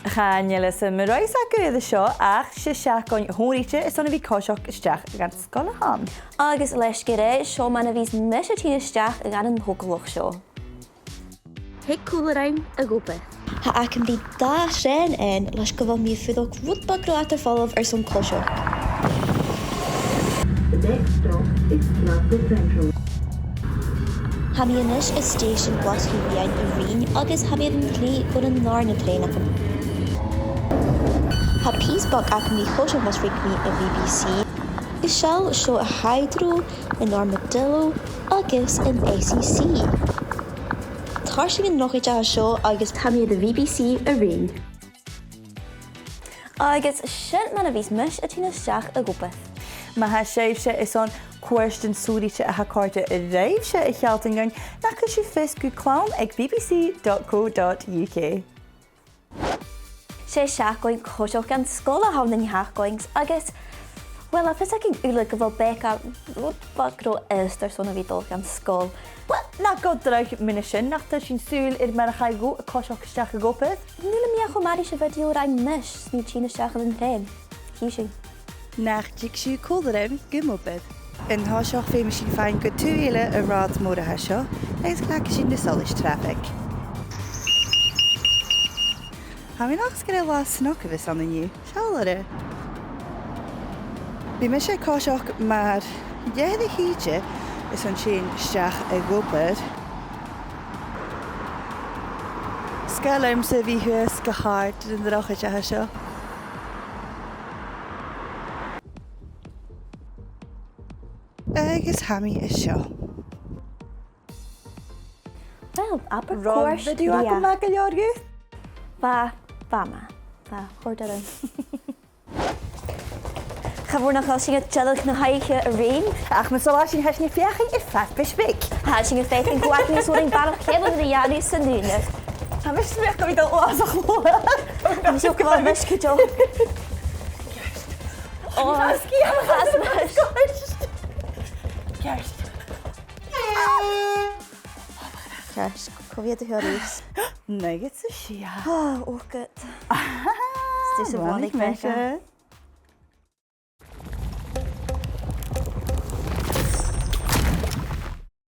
Channeile sa maráis acu seo ach se seaáin thóíte is sanna bhí Coiseachd dhan Sgoil dhan. Agus leis go ré seo mana bhís mis tíisteach a gan an thócalach seo. Hic cúlaraim a gúpa. Ha ac yn byd da sren en leis go bhfuil mi fudog rúdba groatar fálamh son Coiseachd. The next stop is Glasgow Central. Ha mi inis is station Glasgow Rian a Reen agus ha mi an clé go an lár na pléin ac yn. Ha písbog ac mi Coiseachd mas rig mi a BBC. Is sial seo a Hydro, in Armadillo agus in ACC. Thar si min nochid a seo agus Tamí the BBC a Reen. Agus sin mana bhís mis tíisteach a gúpa. Ma ha séibh se is an Coiseachd dhan Sgoil a hacáte a réibh se I chealtaingain nach chu si fis go Clann ag bbc.co.uk. sé seaáin Coiseachd dhan Sgoil a hán na heachcoins agus well, fis ag úla go bhfuil Bekah rúdbagro istar sona bhí dul gan Sgoil. Well, nach go draich mina sin nach tá sin súil mar a chaigú a Coiseachd isteach a gopad. Níla mí go marí se bhidíú ra mis ní tíisteach an féin. Hí sin. Nach dig siú cólarim gumopad. In háiseach fé sin féin go túile a rád mór a seo, agus ghlacha sin de solis traffic. Ha mi nach go lá snocha bhís an aniu, seáire. Bhí me sé Coiseachd mar déad a híide is an sin isteach a gopad. Scailm sa bhí thuas go háart in drocha te seo. Agus hami is seo. Well, aber Rod course, video ac mag a leorgu? Ba ma. Ba, chóirdarin. Chafúr nach chael sin tealach na haiche a Reen. Ach, ma solá sin heis ni fiaching I fat besbik. Ha sin féit an gwaith ní súring barach cebal na iadú san dúne. Ha mis smech go idal oas a chloa. Mis ook wel misci jo. Oh, ski Has mis. Gerst. Gerst, cofiad a hyrwys. Nuggets a sia. Oh, good. Stus y Wel, bwyd ik mesje.